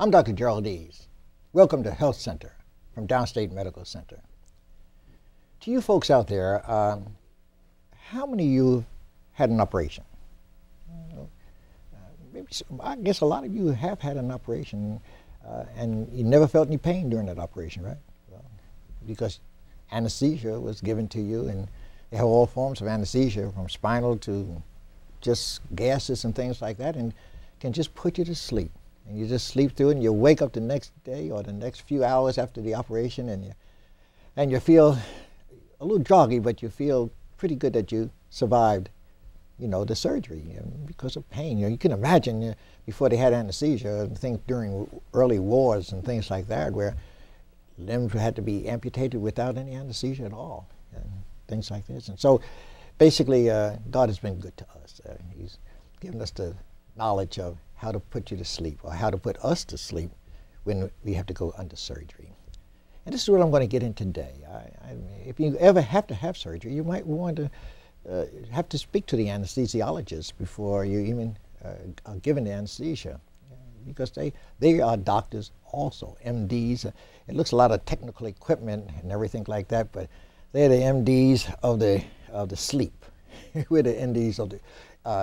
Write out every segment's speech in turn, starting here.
I'm Dr. Gerald Deas. Welcome to Health Center from Downstate Medical Center. To you folks out there, how many of you had an operation? I guess a lot of you have had an operation and you never felt any pain during that operation, right? Well, because anesthesia was given to you, and they have all forms of anesthesia from spinal to just gases and things like that, and can just put you to sleep. And you just sleep through it, and you wake up the next day or the next few hours after the operation, and you feel a little groggy, but you feel pretty good that you survived, the surgery because of pain. You can imagine before they had anesthesia, things during early wars and things like that, where limbs had to be amputated without any anesthesia at all, and things like this. And so, basically, God has been good to us. He's given us the knowledge of how to put you to sleep, or how to put us to sleep when we have to go under surgery. And this is what I'm going to get in today. If you ever have to have surgery, you might want to have to speak to the anesthesiologist before you even are given the anesthesia, because they are doctors also, MDs. It looks a lot of technical equipment and everything like that, but they're the MDs of the sleep. We're the MDs of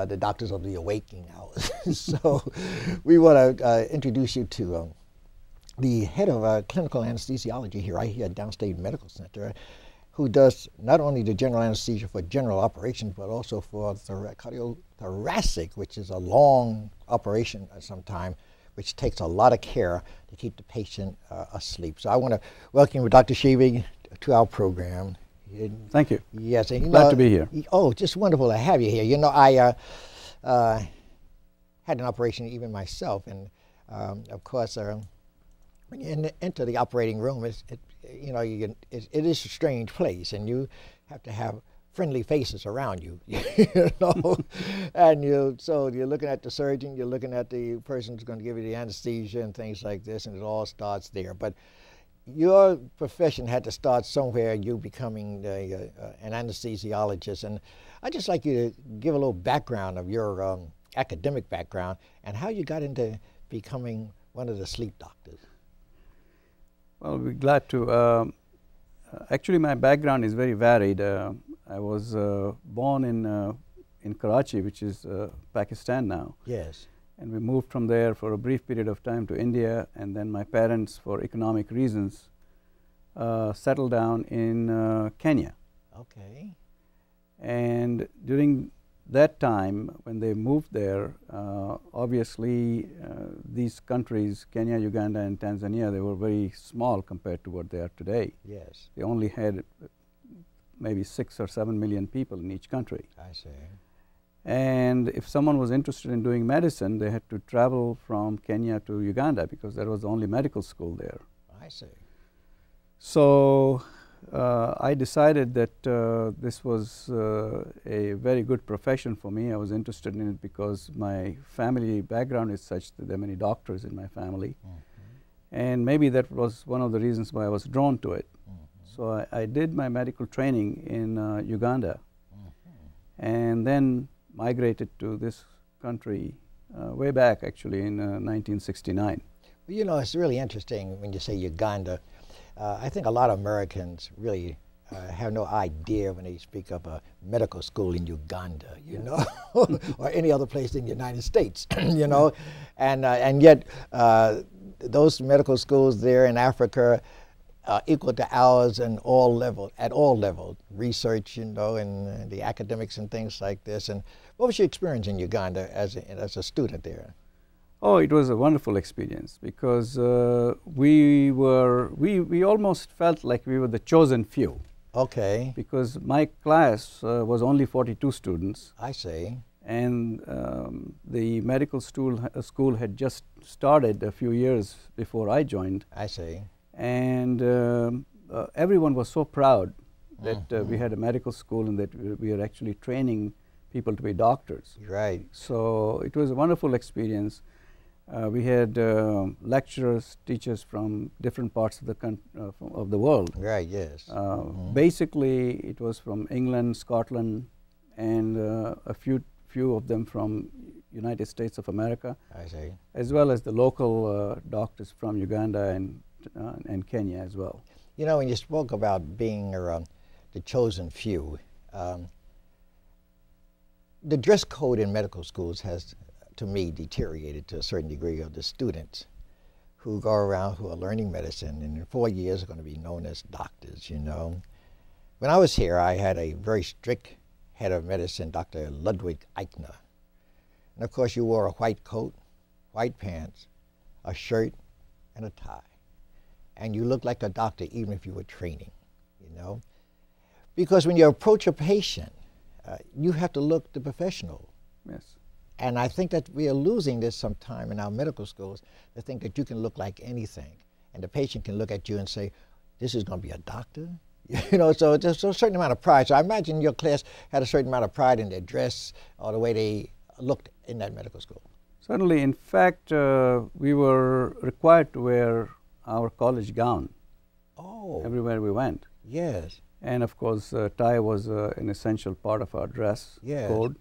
the doctors of the awakening hours. So we want to introduce you to the head of clinical anesthesiology here, right here at Downstate Medical Center, who does not only the general anesthesia for general operations, but also for cardiothoracic, which is a long operation sometimes, which takes a lot of care to keep the patient asleep. So I want to welcome you, Dr. Sheevy, to our program. Thank you. Yes, and glad to be here. Oh, just wonderful to have you here. I had an operation even myself, and of course, when you enter the operating room, it is a strange place, and you have to have friendly faces around you, and so you're looking at the surgeon, you're looking at the person who's going to give you the anesthesia and things like this, and it all starts there. But your profession had to start somewhere, you becoming an anesthesiologist, and I'd just like you to give a little background of your academic background and how you got into becoming one of the sleep doctors. Well, we're glad to. Actually, my background is very varied. I was born in Karachi, which is Pakistan now. Yes. And we moved from there for a brief period of time to India, and then my parents, for economic reasons, settled down in Kenya. Okay. And during that time, when they moved there, obviously these countries, Kenya, Uganda, and Tanzania, they were very small compared to what they are today. Yes. They only had maybe 6 or 7 million people in each country. I see. And if someone was interested in doing medicine, they had to travel from Kenya to Uganda, because that was the only medical school there. I see. So I decided that this was a very good profession for me. I was interested in it because my family background is such that there are many doctors in my family. Mm-hmm. And maybe that was one of the reasons why I was drawn to it. Mm-hmm. So I did my medical training in Uganda, mm-hmm. and then migrated to this country way back, actually, in 1969. Well, it's really interesting when you say Uganda. I think a lot of Americans really have no idea when they speak of a medical school in Uganda, or any other place in the United States, and yet those medical schools there in Africa equal to ours at all levels, research, and the academics and things like this. And what was your experience in Uganda as a student there? Oh, it was a wonderful experience, because we almost felt like we were the chosen few. Okay. Because my class was only 42 students. I see. And the medical school had just started a few years before I joined. I see. And everyone was so proud that we had a medical school and that we were actually training people to be doctors. Right. So it was a wonderful experience. We had lecturers, teachers from different parts of the world. Right. Yes. Basically, it was from England, Scotland, and a few of them from United States of America, I see. as well as the local doctors from Uganda and Kenya as well. You know, when you spoke about being the chosen few, the dress code in medical schools has, to me, deteriorated to a certain degree of the students who go around who are learning medicine and in 4 years are going to be known as doctors, you know. When I was here, I had a very strict head of medicine, Dr. Ludwig Eichner. And of course, you wore a white coat, white pants, a shirt, and a tie. And you looked like a doctor even if you were training, you know. Because when you approach a patient, you have to look the professional. Yes. And I think that we are losing this sometime in our medical schools, to think that you can look like anything. And the patient can look at you and say, this is going to be a doctor? You know, so there's a certain amount of pride. So I imagine your class had a certain amount of pride in their dress or the way they looked in that medical school. Certainly. In fact, we were required to wear our college gown everywhere we went. Yes. And of course, tie was an essential part of our dress code.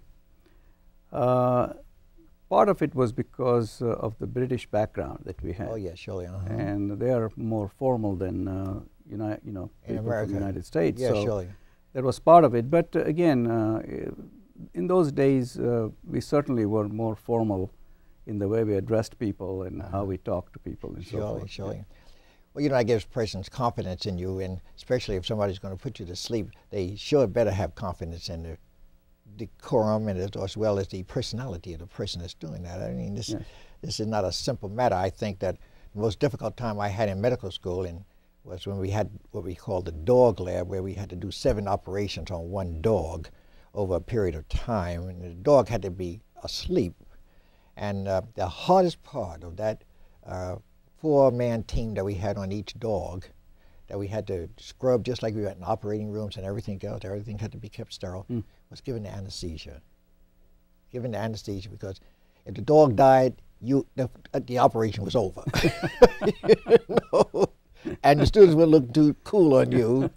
Part of it was because of the British background that we had. Oh, yeah, surely. And they are more formal than people from the United States. Yeah, so surely. That was part of it. But again, in those days, we certainly were more formal in the way we addressed people and how we talked to people and so forth. Surely. Well, you know, that gives persons confidence in you, and especially if somebody's going to put you to sleep, they sure better have confidence in the decorum and as well as the personality of the person that's doing that. I mean, this is not a simple matter. I think that the most difficult time I had in medical school was when we had what we called the dog lab, where we had to do 7 operations on one dog over a period of time, and the dog had to be asleep. And the hardest part of that 4-man team that we had on each dog, that we had to scrub just like we were in operating rooms and everything else, everything had to be kept sterile, was given the anesthesia. Given the anesthesia, because if the dog died, the operation was over. You know? And the students would look too cool on you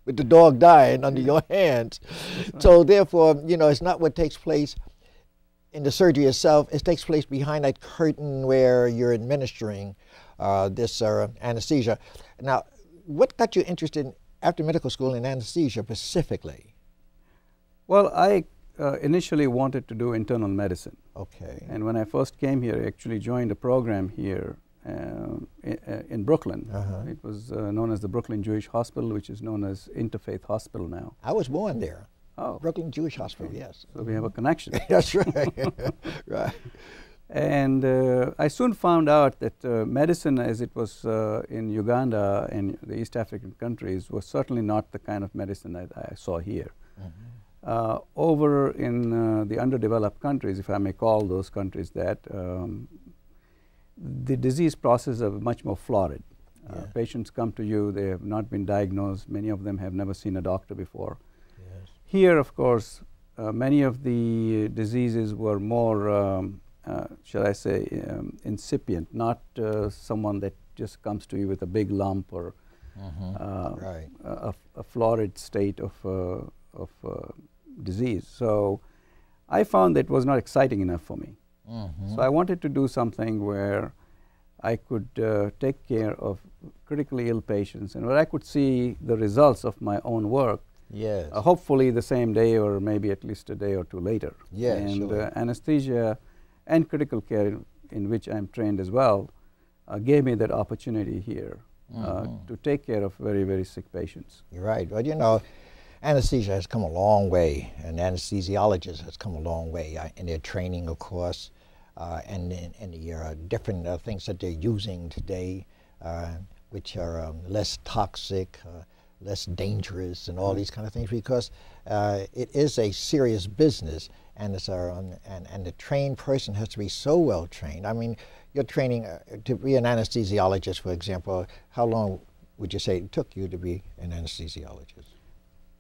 with the dog dying under your hands. So therefore, you know, it's not what takes place in the surgery itself. It takes place behind that curtain where you're administering this anesthesia. Now, what got you interested after medical school in anesthesia specifically? Well, I initially wanted to do internal medicine. Okay. And when I first came here, I actually joined a program here in Brooklyn. It was known as the Brooklyn Jewish Hospital, which is known as Interfaith Hospital now. I was born there. Oh. Brooklyn Jewish Hospital, yes. So we have a connection. That's right. Right. And I soon found out that medicine, as it was in Uganda and the East African countries, was certainly not the kind of medicine that I saw here. Over in the underdeveloped countries, if I may call those countries that, the disease process is much more florid. Patients come to you, they have not been diagnosed, many of them have never seen a doctor before. Here, of course, many of the diseases were more, shall I say, incipient, not someone that just comes to you with a big lump or a florid state of disease. So I found that was not exciting enough for me. So I wanted to do something where I could take care of critically ill patients and where I could see the results of my own work. Yes. Hopefully the same day or maybe at least a day or two later. Yes, and anesthesia and critical care, in which I'm trained as well, gave me that opportunity here to take care of very, very sick patients. You're right. Well, you know, anesthesia has come a long way, and anesthesiologists has come a long way in their training, of course, and in the different things that they're using today, which are less toxic, less dangerous, and all these kind of things, because it is a serious business, and it's and the trained person has to be so well trained. I mean, your training to be an anesthesiologist, for example, how long would you say it took you to be an anesthesiologist?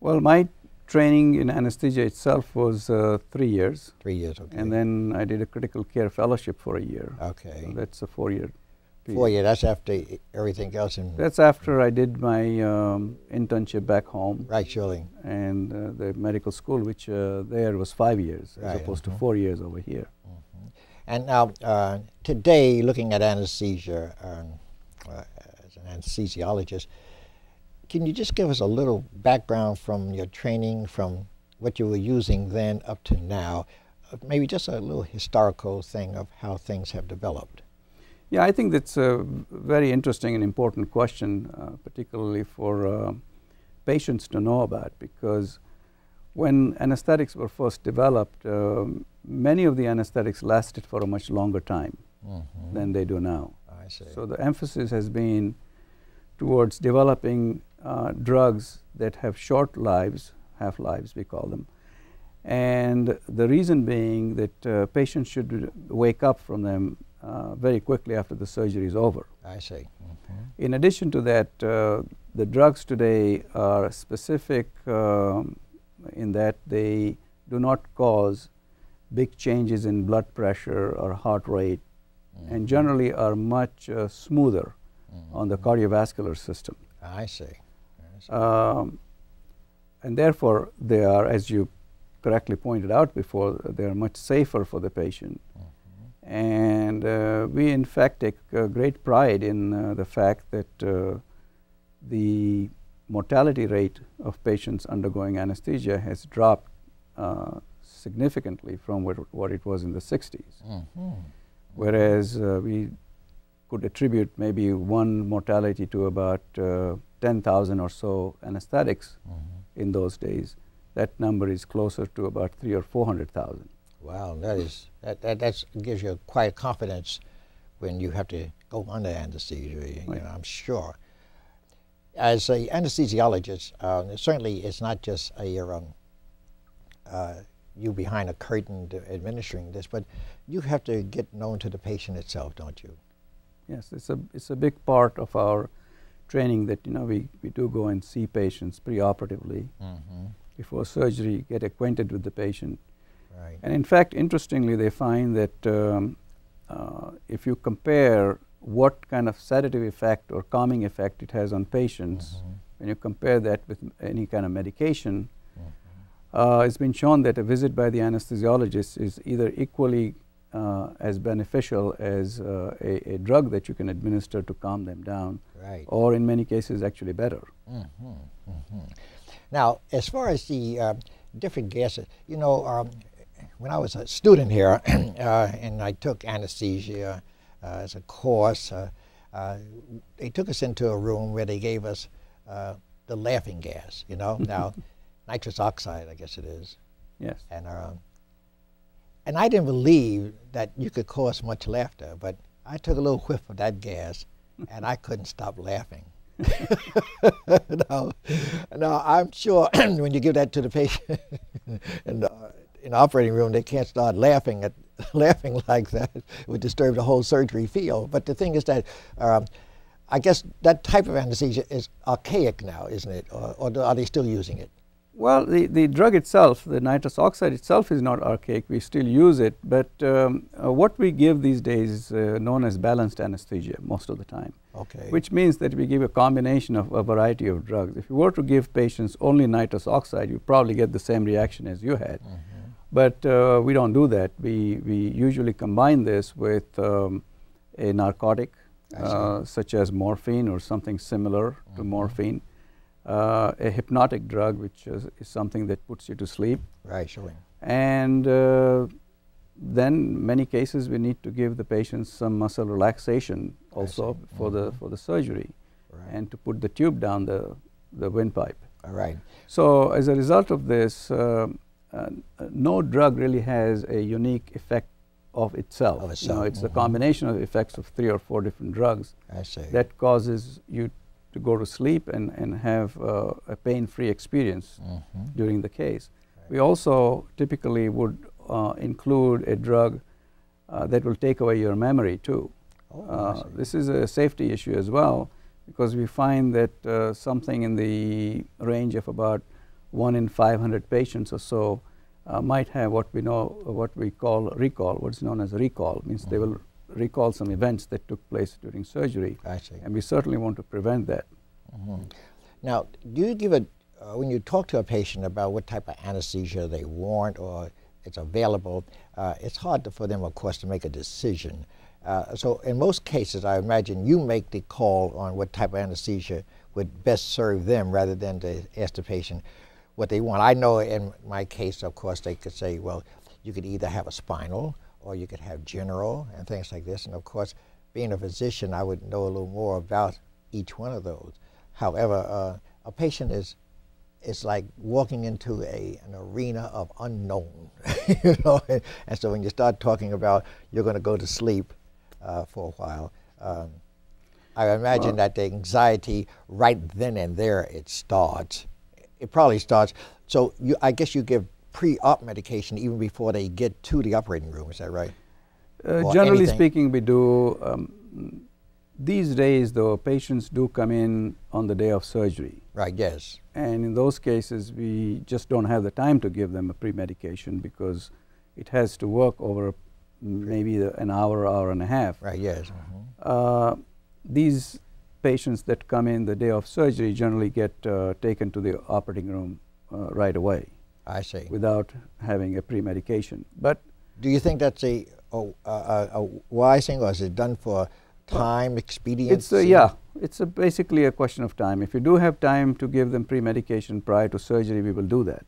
Well, my training in anesthesia itself was 3 years. 3 years, okay. And then I did a critical care fellowship for a year. Okay. So that's a 4-year period. 4 years, that's after everything else. That's after I did my internship back home. Right, surely. And the medical school, which there was 5 years, as opposed to 4 years over here. And now, today, looking at anesthesia as an anesthesiologist, can you just give us a little background from your training, from what you were using then up to now? Maybe just a little historical thing of how things have developed. Yeah, I think that's a very interesting and important question, particularly for patients to know about, because when anesthetics were first developed, many of the anesthetics lasted for a much longer time than they do now. I see. So the emphasis has been towards developing drugs that have short lives, half-lives we call them, and the reason being that patients should wake up from them very quickly after the surgery is over. I see. In addition to that, the drugs today are specific in that they do not cause big changes in blood pressure or heart rate, and generally are much smoother on the cardiovascular system. I see. And therefore, they are, as you correctly pointed out before, they are much safer for the patient. And we, in fact, take great pride in the fact that the mortality rate of patients undergoing anesthesia has dropped significantly from what it was in the 60s. Whereas we could attribute maybe one mortality to about 10,000 or so anesthetics in those days. That number is closer to about 300,000 or 400,000. Wow, that gives you quite confidence when you have to go under anesthesia. Right. You know, I'm sure. As an anesthesiologist, certainly it's not just a you behind a curtain administering this, but you have to get known to the patient itself, don't you? Yes, it's a big part of our training that we do go and see patients preoperatively before surgery, get acquainted with the patient. Right. And in fact, interestingly, they find that if you compare what kind of sedative effect or calming effect it has on patients, when you compare that with any kind of medication, it's been shown that a visit by the anesthesiologist is either equally as beneficial as a drug that you can administer to calm them down, Right. or in many cases actually better. Now, as far as the different gases, when I was a student here and I took anesthesia as a course, they took us into a room where they gave us the laughing gas, now nitrous oxide, I guess it is. Yes. And I didn't believe that you could cause much laughter, but I took a little whiff of that gas and I couldn't stop laughing. Now, I'm sure when you give that to the patient in the operating room, they can't start laughing like that. It would disturb the whole surgery field. But the thing is that I guess that type of anesthesia is archaic now, isn't it? Or are they still using it? Well, the drug itself, the nitrous oxide itself, is not archaic. We still use it, but what we give these days is known as balanced anesthesia most of the time. Okay. Which means that we give a combination of a variety of drugs. If you were to give patients only nitrous oxide, you probably get the same reaction as you had. But we don't do that. We usually combine this with a narcotic, such as morphine or something similar to morphine. A hypnotic drug, which is something that puts you to sleep. Right, sure. And then many cases we need to give the patients some muscle relaxation also for the surgery, and to put the tube down the windpipe. All right. So as a result of this, no drug really has a unique effect of itself. It's a combination of effects of 3 or 4 different drugs that causes you to go to sleep and have a pain-free experience during the case. We also typically would include a drug that will take away your memory too. This is a safety issue as well, because we find that something in the range of about 1 in 500 patients or so might have what we call recall. What's known as recall means they will recall some events that took place during surgery. I see. And we certainly want to prevent that. Now, do you give when you talk to a patient about what type of anesthesia they want, or it's available, it's hard for them, of course, to make a decision. So in most cases, I imagine you make the call on what type of anesthesia would best serve them rather than to ask the patient what they want. I know in my case, of course, they could say, well, you could either have a spinal or you could have general and things like this. And of course, being a physician, I would know a little more about each one of those. However, a patient is like walking into an arena of unknown, you know. And so when you start talking about you're going to go to sleep for a while, I imagine that the anxiety right then and there it starts. It probably starts. So I guess you give pre-op medication even before they get to the operating room. Is that right? Generally speaking, we do. These days, though, patients do come in on the day of surgery. Right, yes. And in those cases, we just don't have the time to give them a pre-medication because it has to work over maybe an hour, hour and a half. Right, yes. These patients that come in the day of surgery generally get taken to the operating room right away. I see. Without having a pre-medication. But do you think that's a wise thing, or is it done for time, expediency? It's basically a question of time. If you do have time to give them pre-medication prior to surgery, we will do that.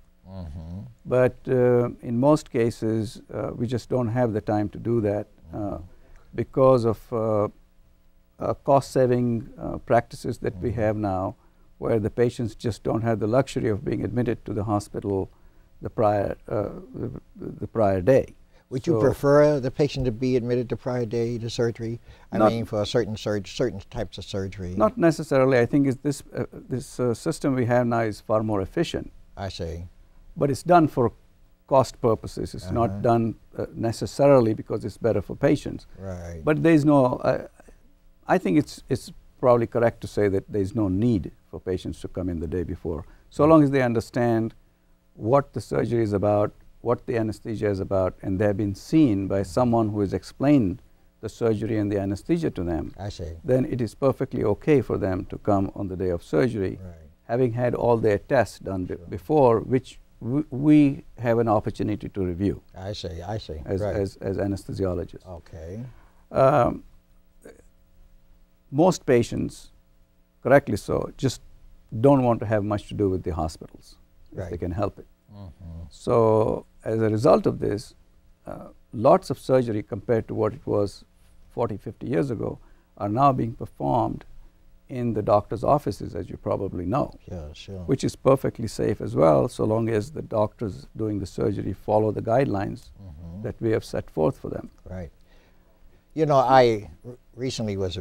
But in most cases, we just don't have the time to do that because of cost-saving practices that we have now, where the patients just don't have the luxury of being admitted to the hospital the prior day. Would you prefer the patient to be admitted the prior day to surgery? I mean, for certain types of surgery. Not necessarily. I think this system we have now is far more efficient. I see. But it's done for cost purposes. It's not done necessarily because it's better for patients. Right. But there's no. I think it's probably correct to say that there's no need for patients to come in the day before, so long as they understand what the surgery is about, what the anesthesia is about, and they've been seen by someone who has explained the surgery and the anesthesia to them. I see. Then it is perfectly okay for them to come on the day of surgery, having had all their tests done before, which we have an opportunity to review. I see. I see. As anesthesiologists. Okay. Most patients, correctly so, just don't want to have much to do with the hospitals if they can help it. So as a result of this, lots of surgery compared to what it was 40, 50 years ago are now being performed in the doctor's offices, as you probably know. Yeah, sure. Which is perfectly safe as well, so long as the doctors doing the surgery follow the guidelines that we have set forth for them. Right. You know, I recently was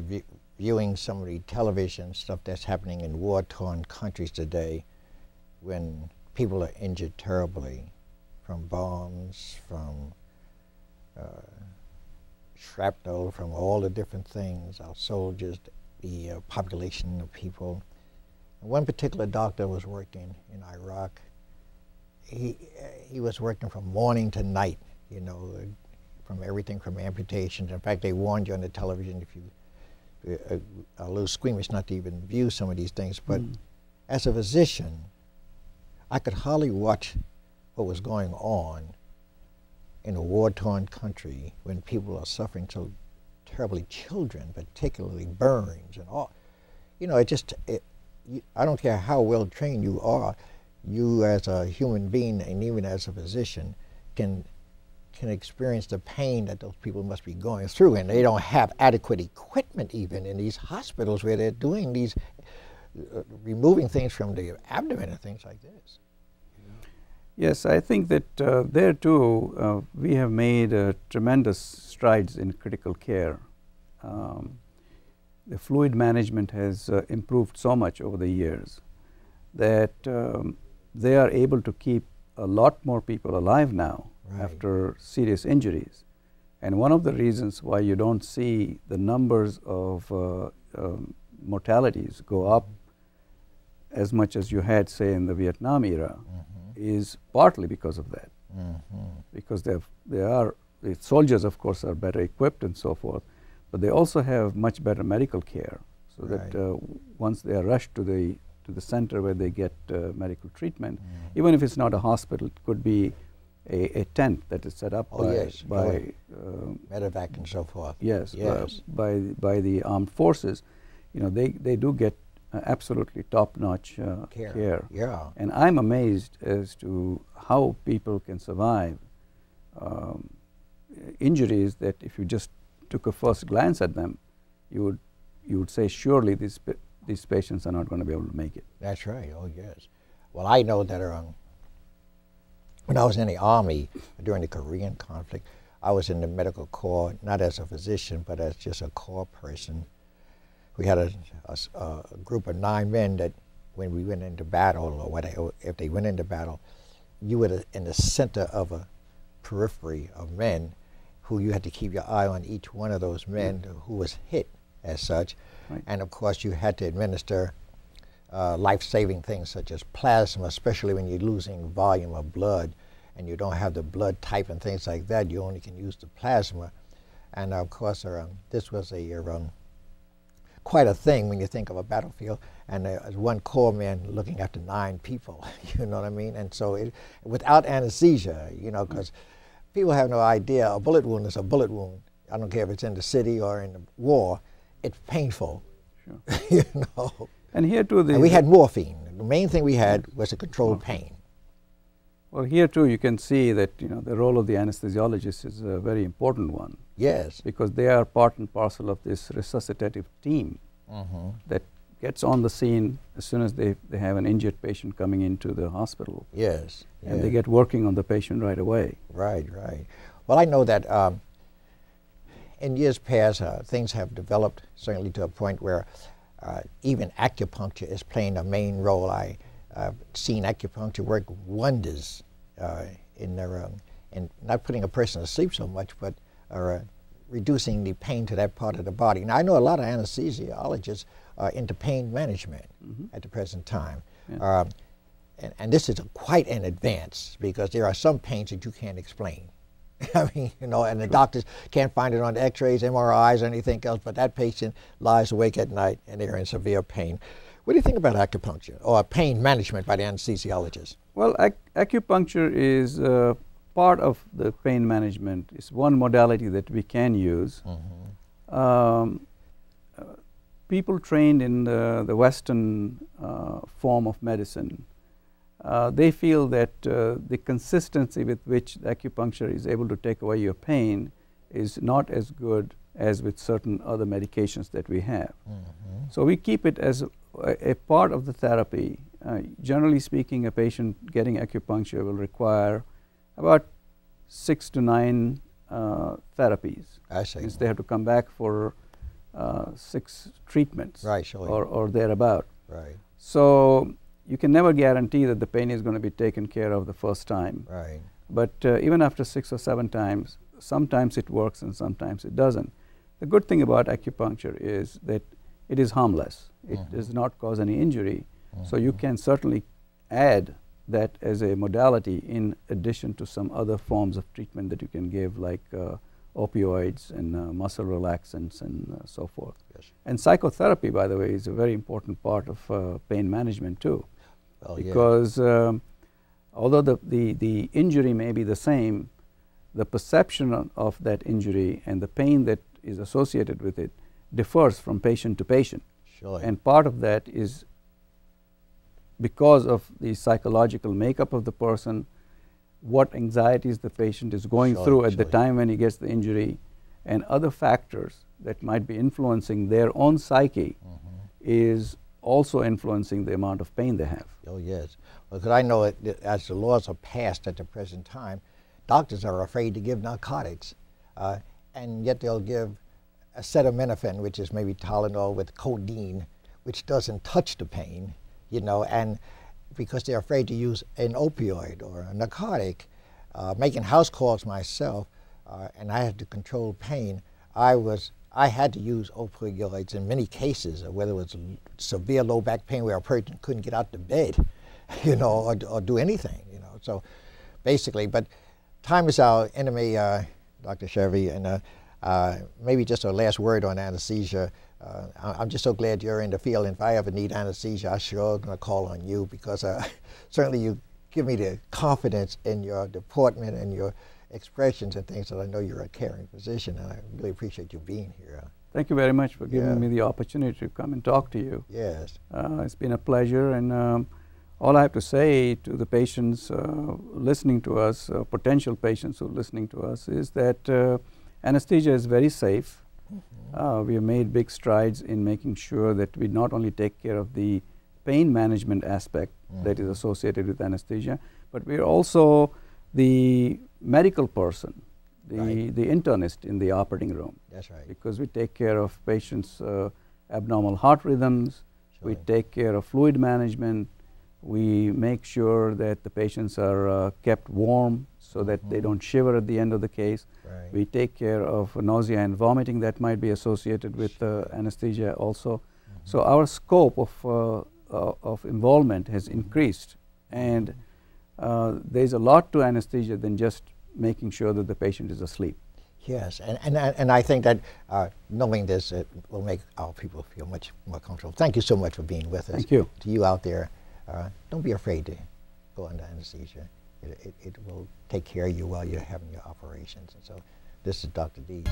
viewing some of the television stuff that's happening in war-torn countries today, when people are injured terribly from bombs, from shrapnel, from all the different things, our soldiers, the population of people. And one particular doctor was working in Iraq. He was working from morning to night, you know, from everything from amputations. In fact, they warned you on the television if you a little squeamish not to even view some of these things. But as a physician, I could hardly watch what was going on in a war-torn country when people are suffering so terribly, children particularly, burns and all. You know, I don't care how well trained you are, you as a human being and even as a physician can experience the pain that those people must be going through, and they don't have adequate equipment even in these hospitals where they're doing these, removing things from the abdomen and things like this. Yes, I think that there too we have made tremendous strides in critical care. The fluid management has improved so much over the years that they are able to keep a lot more people alive now after serious injuries. And one of the reasons why you don't see the numbers of mortalities go up as much as you had, say, in the Vietnam era is partly because of that. Because the soldiers, of course, are better equipped and so forth, but they also have much better medical care, so that once they are rushed to the center where they get medical treatment, even if it's not a hospital, it could be a tent that is set up by medevac and so forth. Yes, yes. by the armed forces. You know, they do get absolutely top-notch care. Yeah. And I'm amazed as to how people can survive injuries that if you just took a first glance at them, you would say surely these patients are not going to be able to make it. That's right. Oh yes. Well, I know that when I was in the Army during the Korean conflict, I was in the medical corps, not as a physician, but as just a corps person. We had a group of 9 men that when we went into battle, or if they went into battle, you were in the center of a periphery of men who you had to keep your eye on each one of those men who was hit as such. Right. And of course you had to administer life-saving things such as plasma, especially when you're losing volume of blood and you don't have the blood type and things like that. You only can use the plasma. And of course this was quite a thing when you think of a battlefield, and there's one corps man looking after 9 people, you know what I mean? And so without anesthesia, you know, because people have no idea, a bullet wound is a bullet wound. I don't care if it's in the city or in the war, it's painful, sure. you know. And here too, and we had morphine. The main thing we had was to control pain. Well, here too you can see that, you know, the role of the anesthesiologist is a very important one. Yes. Because they are part and parcel of this resuscitative team that gets on the scene as soon as they have an injured patient coming into the hospital. Yes. And they get working on the patient right away. Right, right. Well, I know that in years past, things have developed certainly to a point where even acupuncture is playing a main role. I've seen acupuncture work wonders in not putting a person to sleep so much, but reducing the pain to that part of the body. Now, I know a lot of anesthesiologists are into pain management at the present time. Yeah. And this is quite an advance because there are some pains that you can't explain. I mean, you know, and the doctors can't find it on the x-rays, MRIs, or anything else, but that patient lies awake at night and they're in severe pain. What do you think about acupuncture or pain management by the anesthesiologist? Well, acupuncture is part of the pain management. It's one modality that we can use. People trained in the Western form of medicine, they feel that the consistency with which the acupuncture is able to take away your pain is not as good as with certain other medications that we have. So we keep it as a part of the therapy. Generally speaking, a patient getting acupuncture will require about 6 to 9 therapies. I see. Means they have to come back for 6 treatments, right, sure. or thereabout. Right. So you can never guarantee that the pain is going to be taken care of the first time. Right. But even after 6 or 7 times, sometimes it works and sometimes it doesn't. The good thing about acupuncture is that it is harmless. It does not cause any injury. So you can certainly add that as a modality in addition to some other forms of treatment that you can give, like opioids and muscle relaxants and so forth. Yes. And psychotherapy, by the way, is a very important part of pain management too. Well, because although the injury may be the same, the perception of that injury and the pain that is associated with it differs from patient to patient. Sure. And part of that is because of the psychological makeup of the person, what anxieties the patient is going through at the time when he gets the injury, and other factors that might be influencing their own psyche is also influencing the amount of pain they have. Oh, yes. Well, because I know as the laws are passed at the present time, doctors are afraid to give narcotics, and yet they'll give acetaminophen, which is maybe Tylenol with codeine, which doesn't touch the pain, you know, and because they're afraid to use an opioid or a narcotic. Making house calls myself, and I had to control pain, I had to use opioids in many cases, whether it was severe low back pain where a person couldn't get out of bed, you know, or do anything, you know. So basically, but time is our enemy, Dr. Chevy, and maybe just a last word on anesthesia. I'm just so glad you're in the field, and if I ever need anesthesia, I sure going to call on you, because certainly you give me the confidence in your deportment and your expressions and things that I know you're a caring physician, and I really appreciate you being here. Thank you very much for giving me the opportunity to come and talk to you. Yes. It's been a pleasure, and all I have to say to the patients listening to us, potential patients who are listening to us, is that anesthesia is very safe. We have made big strides in making sure that we not only take care of the pain management aspect that is associated with anesthesia, but we are also the medical person, the internist in the operating room. That's right. Because we take care of patients' abnormal heart rhythms, we take care of fluid management, we make sure that the patients are kept warm so that they don't shiver at the end of the case. Right. We take care of nausea and vomiting that might be associated with anesthesia also. So our scope of involvement has increased, and there's a lot to anesthesia than just making sure that the patient is asleep. Yes, and I think that knowing this, it will make our people feel much more comfortable. Thank you so much for being with us. Thank you. To you out there, don't be afraid to go under anesthesia. It will take care of you while you're having your operations. And so this is Dr. Deas.